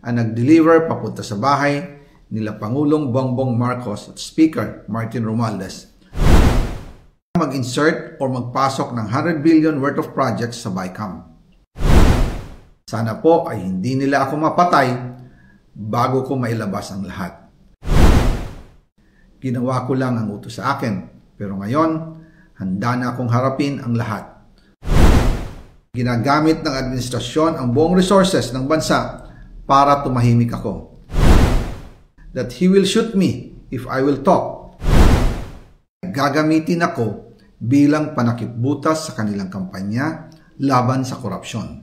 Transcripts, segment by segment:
ang nag-deliver papunta sa bahay nila Pangulong Bongbong Marcos at Speaker Martin Romualdez mag-insert o magpasok ng 100 billion worth of projects sa BICAM. Sana po ay hindi nila ako mapatay bago ko mailabas ang lahat. Ginawa ko lang ang utos sa akin, pero ngayon, handa na akong harapin ang lahat. Ginagamit ng administrasyon ang buong resources ng bansa para tumahimik ako. That he will shoot me if I will talk. Gagamitin ako bilang panakipbutas sa kanilang kampanya laban sa korupsyon.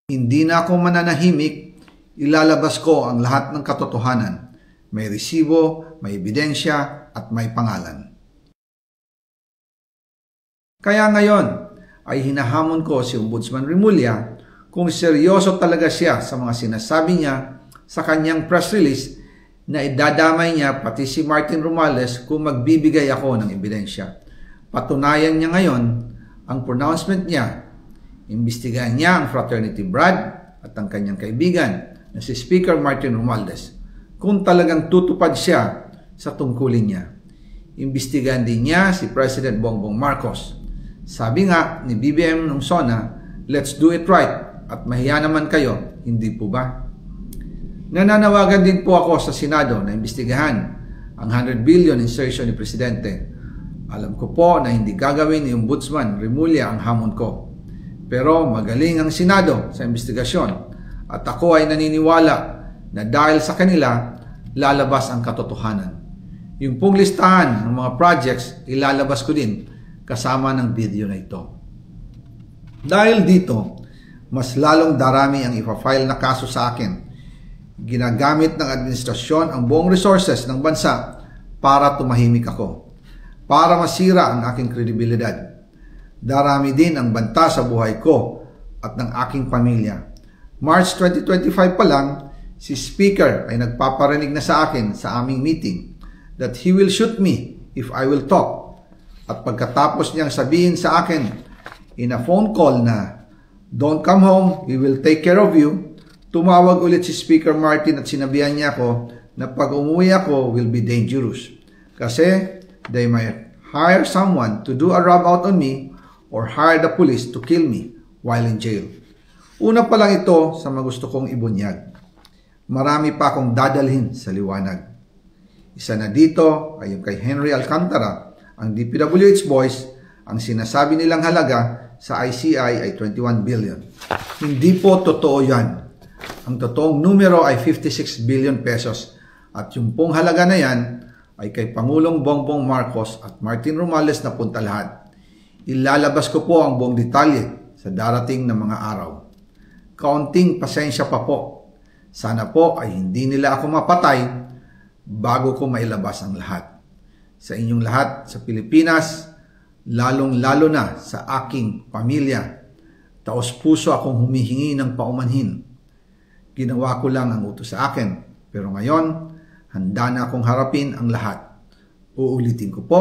Hindi na ako mananahimik, ilalabas ko ang lahat ng katotohanan. May resibo, may ebidensya, at may pangalan. Kaya ngayon ay hinahamon ko si Ombudsman Remulla kung seryoso talaga siya sa mga sinasabi niya sa kanyang press release na idadamay niya pati si Martin Romualdez kung magbibigay ako ng ebidensya. Patunayan niya ngayon ang pronouncement niya. Imbestigahan niya ang Fraternity Brad at ang kanyang kaibigan na si Speaker Martin Romualdez kung talagang tutupad siya sa tungkulin niya. Imbestigahan din niya si President Bongbong Marcos. Sabi nga ni BBM nung SONA, let's do it right at mahiya naman kayo, hindi po ba? Nananawagan din po ako sa Senado na imbestigahan ang 100 billion insertion ni Presidente. Alam ko po na hindi gagawin ni Ombudsman Remulla ang hamon ko. Pero magaling ang Senado sa investigasyon at ako ay naniniwala na dahil sa kanila, lalabas ang katotohanan. Yung pong listahan ng mga projects, ilalabas ko din kasama ng video na ito. Dahil dito, mas lalong darami ang ipa-file na kaso sa akin. Ginagamit ng administrasyon ang buong resources ng bansa para tumahimik ako, para masira ang aking kredibilidad. Darami din ang banta sa buhay ko at ng aking pamilya. March 2025 pa lang, si Speaker ay nagpaparinig na sa akin sa aming meeting that he will shoot me if I will talk. At pagkatapos niyang sabihin sa akin in a phone call na don't come home, we will take care of you, tumawag ulit si Speaker Martin at sinabihan niya ako na pag umuwi ako will be dangerous. Kasi they might hire someone to do a rub out on me or hire the police to kill me while in jail. Una pa lang ito sa magusto kong ibunyag. Marami pa akong dadalhin sa liwanag. Isa na dito ay yung kay Henry Alcantara, ang DPWH boys, ang sinasabi nilang halaga sa ICI ay 21 billion. Hindi po totoo yan. Ang totoong numero ay 56 billion pesos at yung pong halaga na yan ay kay Pangulong Bongbong Marcos at Martin Romualdez na punta lahat. Ilalabas ko po ang buong detalye sa darating na mga araw. Kaunting pasensya pa po. Sana po ay hindi nila ako mapatay bago ko mailabas ang lahat. Sa inyong lahat sa Pilipinas, lalong-lalo na sa aking pamilya, taos-puso akong humihingi ng paumanhin. Ginawa ko lang ang utos sa akin, pero ngayon, handa na akong harapin ang lahat. Uulitin ko po,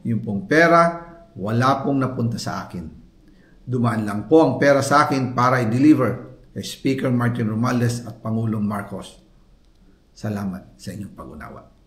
yung pong pera, wala pong napunta sa akin. Dumaan lang po ang pera sa akin para i-deliver kay Speaker Martin Romualdez at Pangulong Marcos. Salamat sa inyong pag-unawa.